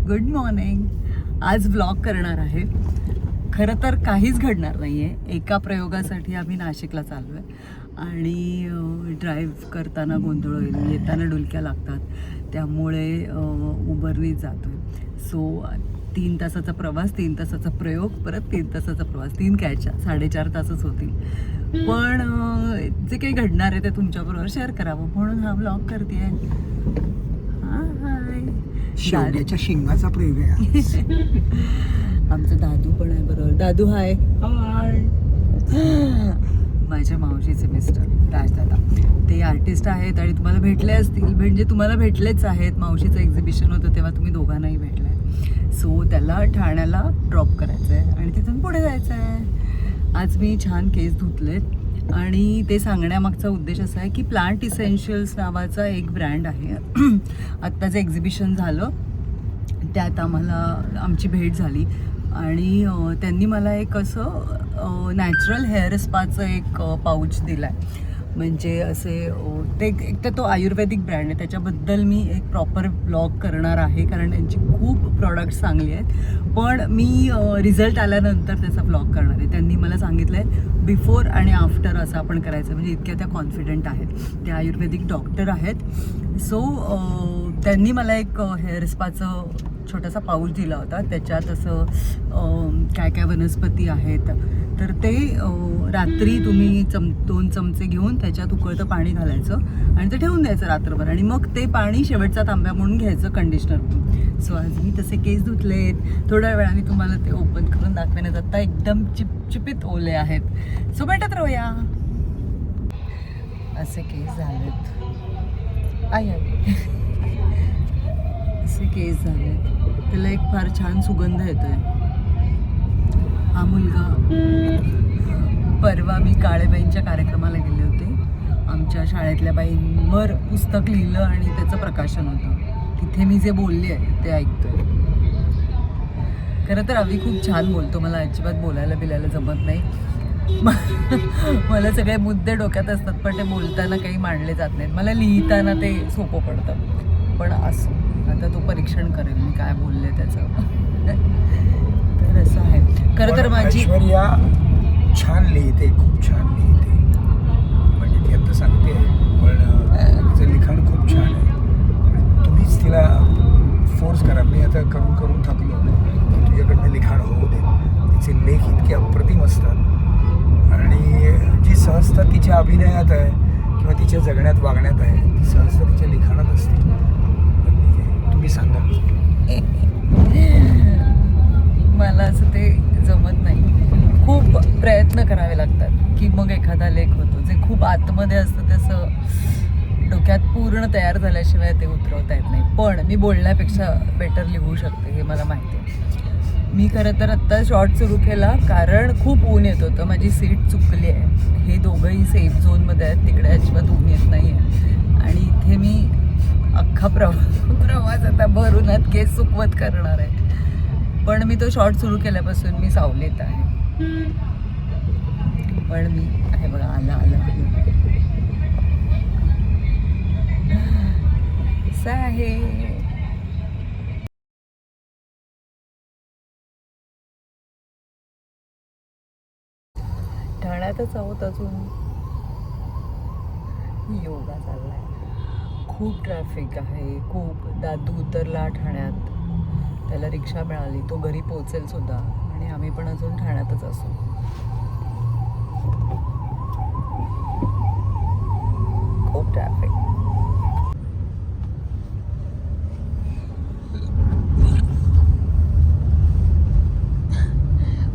Good morning. आज vlog करणार आहे. खरं तर काहीच घडणार नाही आहे. एका प्रयोगासाठी आम्ही नाशिकला चाललो आहे आणि ड्राईव्ह करताना गोंधळ होईल, येताना डुलक्या लागतात, त्यामुळे उबरनीच जातो आहे. सो 3 तासाचा प्रवास, 3 तासाचा प्रयोग, परत 3 तासाचा प्रवास, 3 काय 4.5 तासच होतील. पण जे काही घडणार आहे ते तुमच्याबरोबर शेअर करावं म्हणून हा व्लॉग करते आहे. शेवग्याच्या शिंगाचा प्रयोग आहे. आमचं दादू पण आहे बरोबर. दादू हाय. माझ्या मावशीचे मिस्टर राजदादा, ते आर्टिस्ट आहेत आणि तुम्हाला भेटले असतील, म्हणजे तुम्हाला भेटलेच आहेत. मावशीचं एक्झिबिशन होतं तेव्हा तुम्ही दोघांनाही भेटलाय. सो त्याला ठाण्याला ड्रॉप करायचं आहे आणि तिथून पुढे जायचं आहे. आज मी छान केस धुतलेत आणि ते सांगण्यामागचा उद्देश असा आहे की प्लांट इसेन्शियल्स नावाचा एक ब्रँड आहे. आत्ताचं एक्झिबिशन झालं त्यात आमची भेट झाली आणि त्यांनी मला एक असं नॅचरल हेअर स्पाचं एक पाऊच दिला आहे. म्हणजे असे ते एक तर तो आयुर्वेदिक ब्रँड आहे, त्याच्याबद्दल मी एक प्रॉपर ब्लॉग करणार आहे कारण त्यांची खूप प्रॉडक्ट्स चांगली आहेत. पण मी रिझल्ट आल्यानंतर त्याचा ब्लॉग करणार आहे. त्यांनी मला सांगितलं आहे बिफोर आणि आफ्टर असं आपण करायचं, म्हणजे इतक्या त्या कॉन्फिडंट आहेत. ते आयुर्वेदिक डॉक्टर आहेत. सो त्यांनी मला एक हेअर स्पाचं छोटासा पाऊच दिला होता. त्याच्यात असं काय काय वनस्पती आहेत, तर ते रात्री तुम्ही 2 चमचे घेऊन त्याच्यात उकळतं पाणी घालायचं आणि ते ठेवून द्यायचं रात्रभर आणि मग ते पाणी शेवटचा तांब्या म्हणून घ्यायचं कंडिशनर म्हणून. सो आज मी तसे केस धुतलेत. थोड्या वेळाने तुम्हाला ते ओपन करून दाखवण्यात आता एकदम चिपचिपीत ओले आहेत. सो भेटत राहूया. असे केस झालेत. आई असे केस झालेत. त्याला एक फार छान सुगंध येतोय. हा मुलगा, परवा मी काळेबाईंच्या कार्यक्रमाला गेले होते. आमच्या शाळेतल्या बाईंवर पुस्तक लिहिलं आणि त्याचं प्रकाशन होतं. तिथे मी जे बोलले आहे ते ऐकतोय. खरं तर अवी खूप छान बोलतो. मला अजिबात बोलायला जमत नाही. मला सगळे मुद्दे डोक्यात असतात पण ते बोलताना काही मांडले जात नाहीत. मला लिहिताना ते सोपं पडतं. पण असं आता तो परीक्षण करेल मी काय बोलले त्याचं. तर असं आहे. खरं तर माझी ऐश्वर्या छान लिहिते, खूप छान लिहिते. म्हणजे ती आता सांगते पण तिचं लिखाण खूप छान आहे. तुम्हीच तिला फोर्स करा. मी आता करून थकलो. तुझ्याकडनं लिखाण होऊ दे. तिचे लेख इतके अप्रतिम असतात आणि जी सहजता तिच्या अभिनयात आहे किंवा तिच्या जगण्यात वागण्यात आहे ती सहजता तिच्या लिखाणात असते. तुम्ही सांगा. मला असं ते जमत नाही. खूप प्रयत्न करावे लागतात की मग एखादा लेख होतो. जे खूप आतमध्ये असतं त्याचं डोक्यात पूर्ण तयार झाल्याशिवाय ते उतरवता येत नाही. पण मी बोलण्यापेक्षा बेटर लिहू शकते हे मला माहिती आहे. मी खरं तर आत्ता शॉर्ट सुरू केला कारण खूप ऊन येत होतं. माझी सीट चुकली आहे. हे दोघंही सेफ झोनमध्ये आहेत. तिकडे अजिबात ऊन येत नाही आहे आणि इथे मी अख्खा प्रवास आता भरूनात केस सुकवत करणार आहे. पण मी तो शॉर्ट सुरू केल्यापासून मी सावलीत आहे. पण मी आहे बघा. आला असं आहे. ठाण्यातच आहोत अजून. योगा चाललाय. खूप ट्रॅफिक आहे. खूप. दादू उतरला ठाण्यात, त्याला रिक्षा मिळाली, तो घरी पोहोचेल सुद्धा आणि आम्ही पण अजून ठाण्यातच असू. खूप ट्रॅफिक.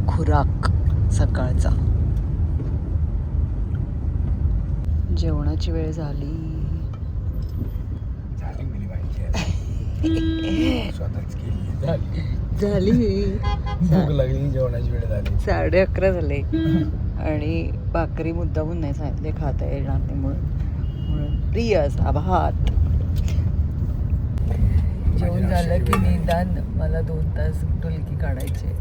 खुराक सकाळचा. जेवणाची वेळ झाली. झाली. भूक लागली. जेवणाची वेळ झाली. 11:30 झाले आणि भाकरी मुद्दामून नाही सांगितले खाता येणार नाही म्हणून प्रिय असा भात. जेवण झालं की निदान मला 2 तास डुलकी काढायचे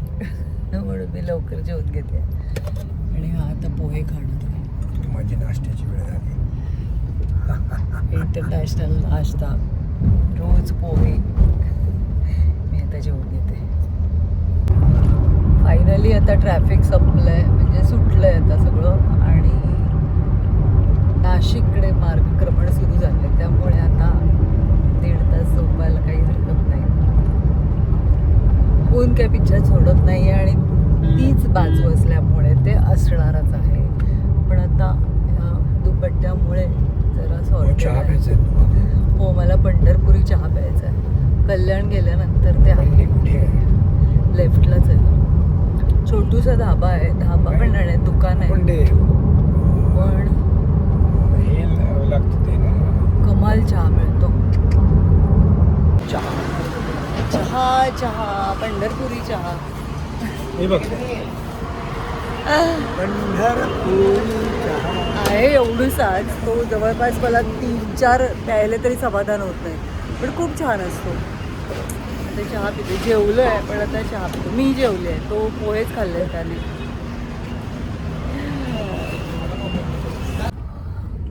म्हणून मी लवकर जेवून घेते आणि हा आता पोहे खाणार आहे. माझी नाश्त्याची वेळ झाली. इंटरनॅशनल नाश्ता, रोज पोहे. मी आता जेवण फायनली आता ट्रॅफिक संपलंय, म्हणजे सुटलंय आता सगळं आणि नाशिककडे मार्गक्रमण सुरू झालंय. त्यामुळे आता 1.5 तास झोपायला काही हरकत नाही. ऊन काही पिच्छा सोडत नाही आणि तीच बाजू असल्यामुळे ते असणारच आहे. पण आता ह्या दुपट्ट्यामुळे जरा सॉल्ट चहा प्यायचा आहे तुम्हाला? हो, मला पंढरपुरी चहा प्यायचा आहे. कल्याण गेल्यानंतर ते आहे, कुठे आहे? लेफ्टलाच आहे. छोटूसा धाबा आहे, धाबा पण नाही, दुकान आहे. पण ते पण हे लागतं ते ना, कमाल चहा मिळतो. चहा चहा चहा पंढरपुरी चहा. हे बघ पंढरपुरी चहा आहे एवढूसाच, तो जवळपास मला 3-4 प्यायले तरी समाधान होत नाही, पण खूप छान असतो. आता चहा पिते, जेवलो आहे पण आता चहा पितो. मी जेवले आहे, तो पोहेच खाल्ले त्याने.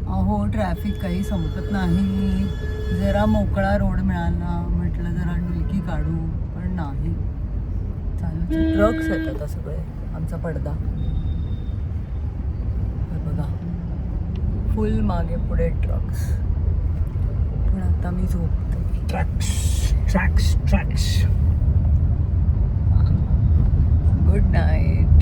अहो ट्रॅफिक काही संपत नाही. जरा मोकळा रोड मिळाला, म्हटलं जरा डुलकी काढू, पण नाही. चालू ट्रक्स आहेत आता सगळे. आमचा पडदा हे बघा, फुल मागे पुढे ट्रक्स. पण आता मी झोपते. Tracks good night.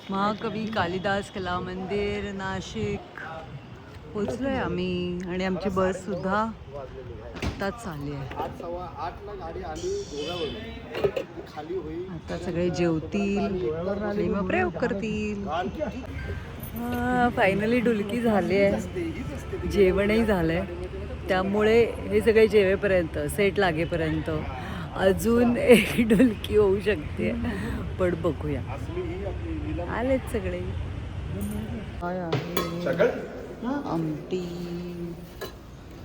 महाकवी कालिदास कला मंदिर नाशिक पोचलोय आम्ही आणि आमची बस सुद्धा आत्ताच आली आहे. आता सगळे जेवतील आणि मग प्रयोग करतील. फायनली डुलकी झाली आहे, जेवणही झालंय. त्यामुळे हे सगळे जेवेपर्यंत, सेट लागेपर्यंत अजून एक डुलकी होऊ शकते, पण बघूया. आलेच सगळे. काय आहे? आमटी,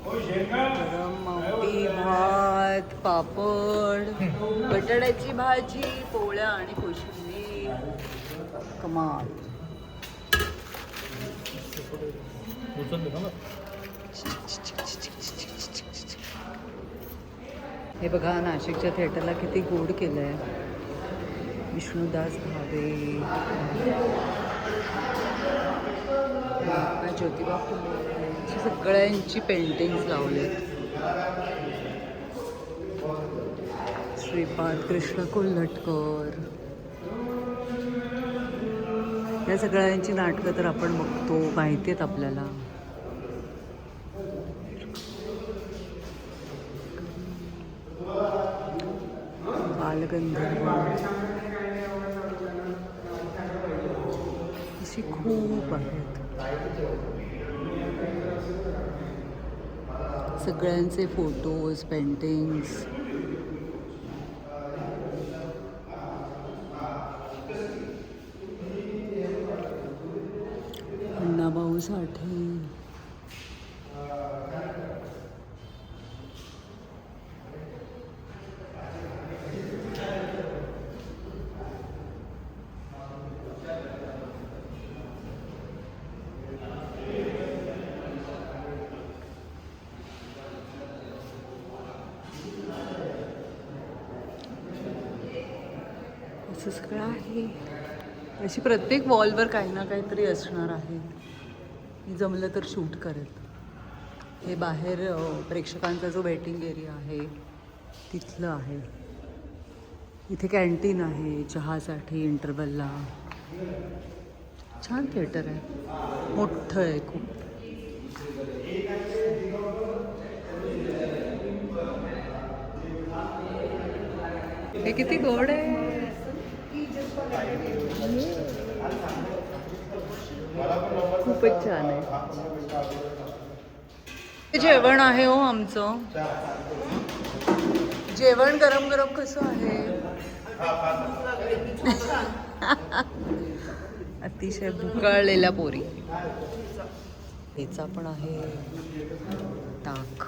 गरम आमटी, भात, पापड, बटाट्याची भाजी, पोळ्या आणि कोशिंबीर. कमाल. हे बघा, नाशिकच्या थिएटरला किती गोड केलंय. विष्णुदास भावे, ज्योतिबा फुले, सगळ्यांची पेंटिंग्स लावलेत. श्रीपाद कृष्ण कोल्हटकर, या सगळ्यांची नाटकं तर आपण बघतो, माहिती आहेत आपल्याला. बालगंधर्व, अशी खूप आहेत. सगळ्यांचे फोटोज, पेंटिंग्स. अण्णाभाऊ साठे, असं सगळं आहे. अशी प्रत्येक वॉलवर काही ना काहीतरी असणार आहे. मी जमलं तर शूट करेल. हे बाहेर प्रेक्षकांचा जो वेटिंग एरिया आहे तिथलं आहे. इथे कॅन्टीन आहे चहासाठी इंटरवलला. छान थिएटर आहे, मोठं आहे खूप. हे किती गोड आहे. खूपच छान आहे. जेवण आहे हो आमचं. जेवण गरम गरम कसं आहे. अतिशय भुकाळलेल्या पोरी. ठेचा पण आहे, ताक.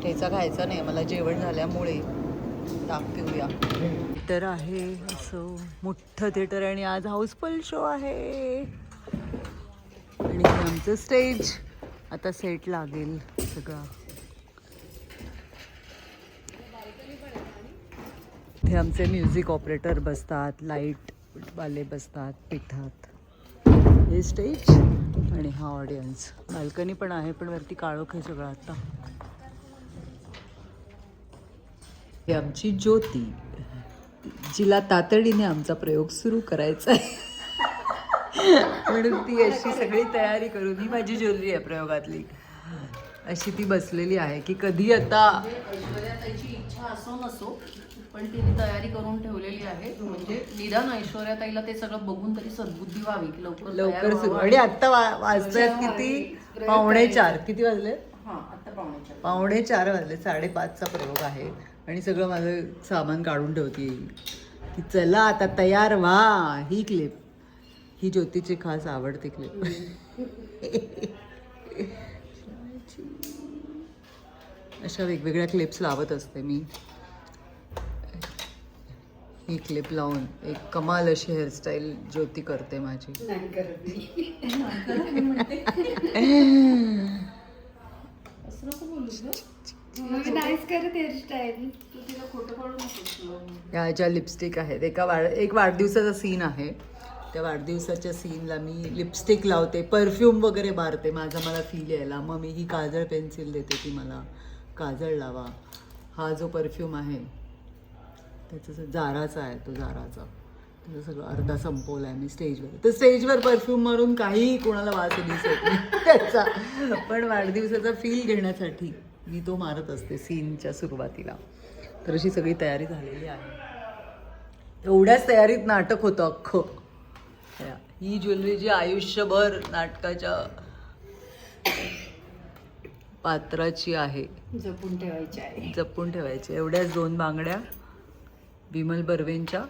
ठेचा खायचा नाही मला जेवण झाल्यामुळे. दाखवूया. थिएटर आहे असं मोठं थिएटर आणि आज हाऊसफुल शो आहे आणि हे आमचं स्टेज. आता सेट लागेल सगळा. हे आमचे म्युझिक ऑपरेटर बसतात, लाईट वाले बसतात पिठात. हे स्टेज आणि हा ऑडियन्स. बाल्कनी पण आहे पण वरती काळोख आहे सगळं आता. ही आमची ज्योती, जिला तातडीने आमचा प्रयोग सुरू करायचा आहे म्हणून ती अशी सगळी तयारी करून, ही माझी ज्वेलरी आहे प्रयोगातली, अशी ती बसलेली आहे की कधी आता. ऐश्वर्याताईची इच्छा असो नसो पण तिने तयारी करून ठेवलेली आहे. म्हणजे निदान ऐश्वर्याताईला ते सगळं बघून तरी सद्बुद्धी व्हावी की लवकर लवकर सुरू. आणि आत्ता वाजतायत किती? 3:45. किती वाजले? आता 3:45. 3:45 वाजले. 5:30चा प्रयोग आहे आणि सगळं माझं सामान काढून ठेवते की चला आता तयार व्हा. ही क्लिप, ही ज्योतीची खास आवडती क्लिप. अशा वेगवेगळ्या क्लिप्स लावत असते मी. ही क्लिप लावून एक कमाल अशी हेअरस्टाईल ज्योती करते माझी. नाही करत मी. असं नको बोलूस गं. नाहीच करत हेअरस्टाईल. तू तिला खोटं काढू नकोस. ह्या ज्या लिपस्टिक आहेत, एक वाढदिवसाचा सीन आहे. त्या वाढदिवसाच्या सीनला मी लिपस्टिक लावते, परफ्यूम वगैरे मारते मला फील यायला. मग मी ही काजळ पेन्सिल देते की मला काजळ लावा. हा जो परफ्यूम आहे त्याचं जाराचा आहे, तो जाराचा. त्याचं सगळं अर्धा संपवला आहे मी स्टेजवर. तर स्टेजवर परफ्यूम मारून काही कोणाला वास दिसत नाही त्याचा, पण वाढदिवसाचा फील घेण्यासाठी मी तो मारत असते सीनच्या सुरुवातीला. तर अशी सगळी तयारी झालेली आहे. एवढ्याच तयारीत नाटक होतं अख्खं. ही ज्वेलरी जी आयुष्यभर नाटकाच्या पात्राची आहे, जपून ठेवायची आहे. जपून ठेवायची. एवढ्याच 2 बांगड्या विमल बर्वेंच्या,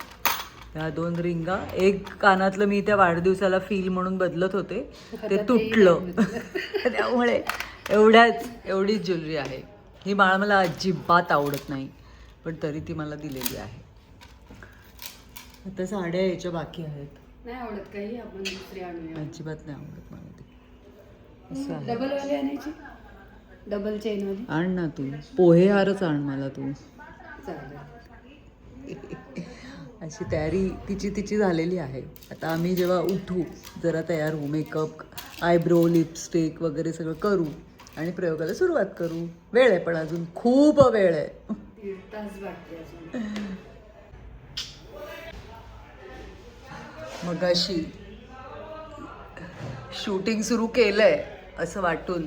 ह्या 2 रिंगा. एक कानातलं मी त्या वाढदिवसाला फील म्हणून बदलत होते, ते तुटलं. त्यामुळे एवढीच ज्वेलरी आहे. ही माळ मला अजिबात आवडत नाही पण तरी ती मला दिलेली आहे. आता साड्या यायच्या बाकी आहेत. नाही आवडत काही, आपण दुसरी आणूया. अजिबात नाही आवडत मला ती. असं आहे. डबल वाली आणायची, डबल चेन वाली. आण ना तू, पोहे हारच आण मला तू. चालेल. अशी तयारी तिची झालेली आहे. आता आम्ही जेव्हा उठू, जरा तयार होऊ, मेकअप, आयब्रो, लिपस्टिक वगैरे सगळं करू आणि प्रयोगाला सुरुवात करू. वेळ आहे पण अजून खूप वेळ आहे. 1.5 तास वाटते अजून. मगाशी शूटिंग सुरू केलंय असं वाटून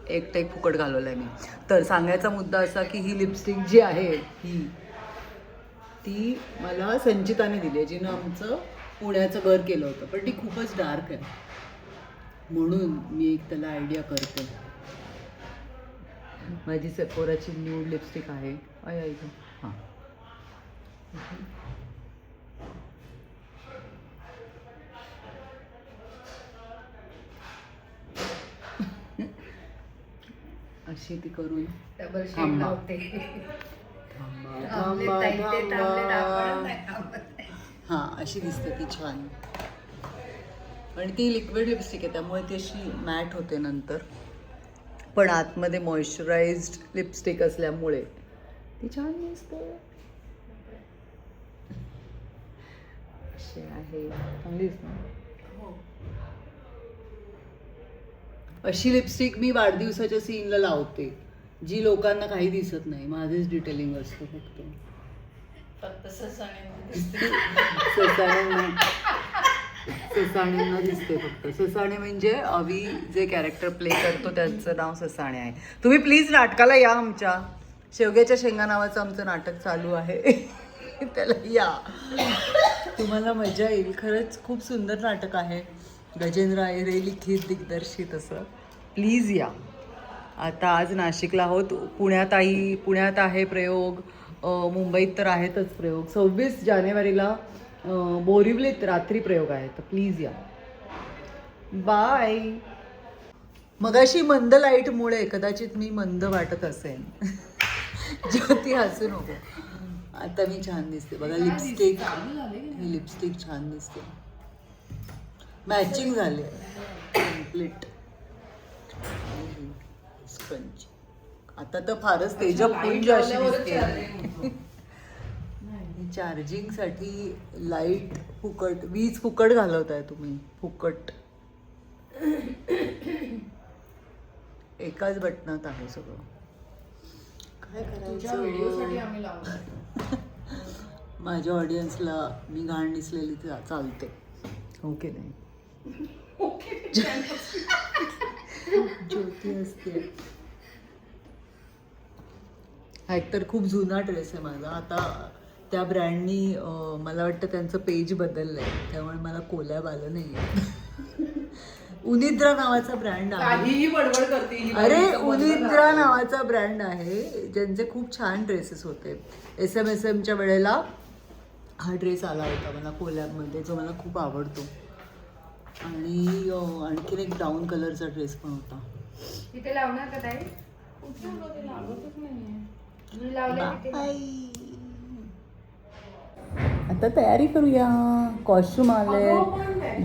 एक टेक फुकट घालवलाय मी. तर सांगायचा मुद्दा असा की ही लिपस्टिक जी आहे ती मला संचिताने दिली आहे, जिनं आमचं पुण्याचं घर केलं होतं. पण ती खूपच डार्क आहे म्हणून मी एक त्याला आयडिया करते. माझी सेफोराची न्यूड लिपस्टिक आहे. इथं हां, अशी ती करून डबल शेड थांबा. लावते. हां, अशी दिसते ती छान. आणि ती लिक्विड लिपस्टिक आहे त्यामुळे ती अशी मॅट होते नंतर, पण आतमध्ये मॉइश्चराइज्ड लिपस्टिक असल्यामुळे ती छान दिसते. अशी आहे, चांगली दिसते. अशी लिपस्टिक मी वाढदिवसाच्या सीनला लावते, जी लोकांना काही दिसत नाही, माझेच डिटेलिंग असतं फक्त. ससाण्यांना दिसते फक्त. ससाणे म्हणजे अवी जे कॅरेक्टर प्ले करतो त्यांचं नाव ससाणे आहे. तुम्ही प्लीज नाटकाला या. आमच्या शेवग्याच्या शेंगा नावाचं आमचं नाटक चालू आहे, त्याला या, तुम्हाला मजा येईल. खरंच खूप सुंदर नाटक आहे. गजेंद्र आयरे लिखित दिग्दर्शित असं. प्लीज या. आता आज नाशिकला आहोत, पुण्यात आहे प्रयोग, मुंबईत तर आहेतच प्रयोग. 26 जानेवारीला बोरिवलीत रात्री प्रयोग आहे, तर प्लीज या. बाय. मगाशी मंद लाईटमुळे कदाचित मी मंद वाटत असेन. ज्योती हसू नको. आता मी छान दिसते बघा. लिपस्टिक, ही लिपस्टिक छान दिसते. मॅचिंग झाले कम्प्लीट. स्पंज आता तर फारच तेजपुंज अशी दिसते. चार्जिंगसाठी लाईट फुकट, वीज फुकट घालवताय तुम्ही, फुकट. एकाच बटनात आहे सगळं. काय तुझ्या व्हिडिओसाठी करायचं? आम्ही लावणार. माझ्या ऑडियन्सला मी घाण दिसलेली चालते, हो की नाही? ज्योती असते. हा एकतर खूप जुना ड्रेस आहे माझा. आता त्या ब्रँडनी मला वाटतं त्यांचं पेज बदललं आहे, त्यामुळे मला कोलॅब आलं नाही आहे. उनिद्रा नावाचा ब्रँड आहे. काहीही बडबड करते ही अरे बाई. उनिद्रा नावाचा ब्रँड आहे, ज्यांचे खूप छान ड्रेसेस होते. SMSMच्या वेळेला हा ड्रेस आला होता मला कोलॅबमध्ये, जो मला खूप आवडतो. आणि आणखीन एक ब्राऊन कलरचा ड्रेस पण होता. तिथे लावणार का ताई? लागतच नाहीये. मी लावले तिथे. आता तयारी करूया. कॉस्ट्युम आले,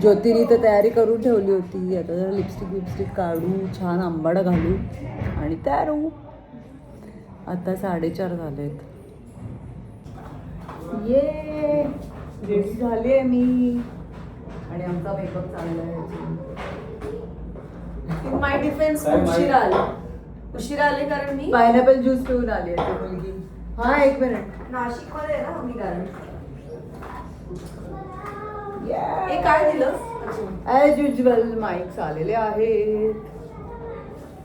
ज्योतिनी तर तयारी करून ठेवली होती. आता जरा लिपस्टिक काढू, छान आंबाडा घालू आणि तयार होऊ. आता 4:30 झालेत. ये रेडी झाली आहे मी आणि आमचा मेकअप चालला आहे. इन माय डिफेन्स उशिरा आले कारण मी पायनॅपल ज्यूस पिऊन आली आहे ती मुलगी. हा एक मिनिट. नाशिकमध्ये आहे ना मी कारण. Yeah. हे काय दिलं? ॲज युजल माईक्स आलेले आहेत.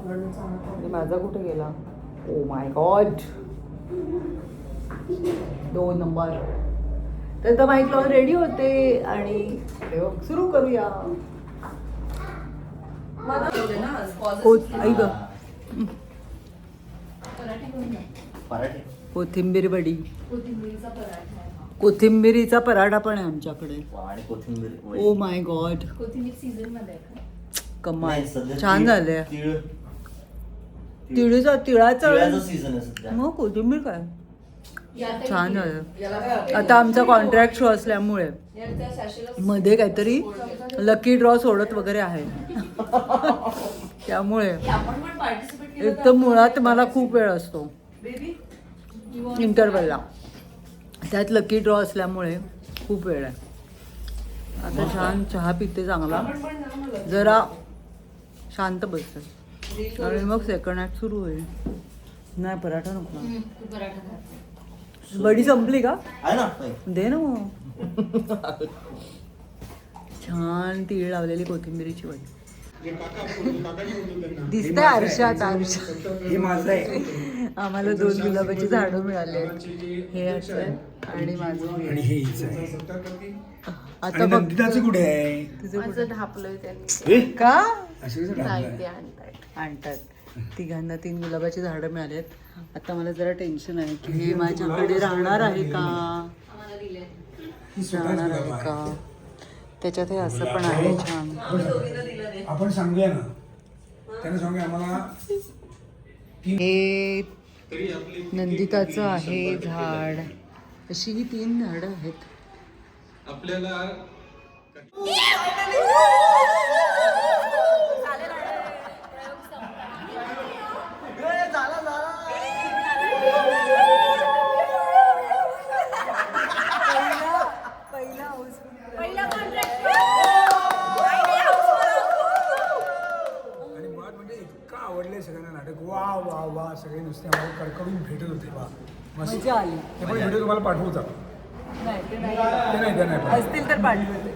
आणि माझा कुठे गेला? Oh my God, 2 number. तर माईक लावून रेडी होते आणि सुरू करूया. ऐक कोथिंबीर वडी, कोथिंबीरचा पराठा. कोथिंबिरीचा पराठा पण आहे आमच्याकडे. आणि कोथिंबीर ओ माय गॉड, कोथिंबीर सीझन मध्ये आहे का? कमाल. छान झालंय. तिळाचा तिळाचं सीझन आहे सध्या. मग कोथिंबीर काय यात छान झालं. याला काय? आता आमचा कॉन्ट्रॅक्ट शो असल्यामुळे याच्या सॅशेला मध्ये काहीतरी लकी ड्रॉ सोडत वगैरे आहे. त्यामुळे आपण पण पार्टिसिपेट केलं एक तर मुळात मला खूप वेळ असतो बेबी. इंटरवलला, त्यात लकी ड्रॉ असल्यामुळे खूप वेळ आहे. आता छान चहा पिते चांगला, जरा शांत बसते आणि मग सेकंड ॲक्ट सुरू होईल. नाही पराठा नको ना. तू पराठा खाते. बडी संपली का? आहे ना ताई? दे ना मग. छान तीळ लावलेली कोथिंबिरीची वडी दिसते आरशात. हे माझं आहे आम्हाला 2 गुलाबाची झाडं मिळाली आहेत. हे असं आहे आणि माझं हे. आणि हे हिचं आहे. आता आणि बघ नंदिताचं कुठे आहे? तुझं कुठं? माझं ढापलंय त्यांनी. का असं कसं नाही ढापलं ते आहे? आणतायत. आणतात. तिघांना 3 गुलाबाची झाडं मिळाली आहेत. आता मला जरा टेन्शन आहे की हे माझ्याकडे राहणार आहे का, आम्हाला दिले. ही स्वतःच राहणार गुलाब आहे आहे. का. त्याच्यात हे असं पण आहे छान. आपण सांगूया ना, त्यांना सांगूया आम्हाला. हे नंदिताचं आहे झाड. अशी ही 3 झाडं आहेत. आपल्याला आणि मुळात म्हणजे इतकं आवडले सगळ्यांना नाटक. वा वा वा, सगळे नुसते आम्हाला कडकडून भेटत होते. वा मस्त. मजा आली. हे पण व्हिडिओ तुम्हाला पाठवू आपण. नाही ते नाही. ते नाही असतील तर पाठवते.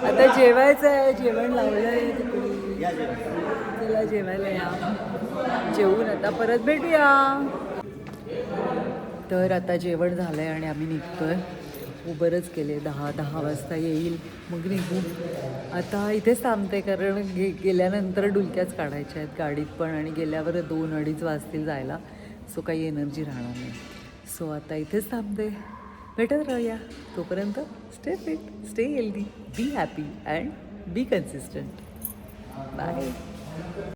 आता जेवायचं आहे, जेवण लावलं आहे तिकडे. या जेवण. चला जेवायला या. जेवून आता परत भेटूया. तर आता जेवण झालंय आणि आम्ही निघतोय. उबरच केले. 10 वाजता येईल मग निघू. आता इथेच थांबते कारण गेल्यानंतर डुलक्याच काढायच्या आहेत गाडीत पण, आणि गेल्यावर 2-2:30 वाजतील जायला. सो काही एनर्जी राहणार नाही. सो आता इथेच थांबते. भेटत राहूया. तोपर्यंत stay fit, stay healthy, be happy and be consistent. Bye.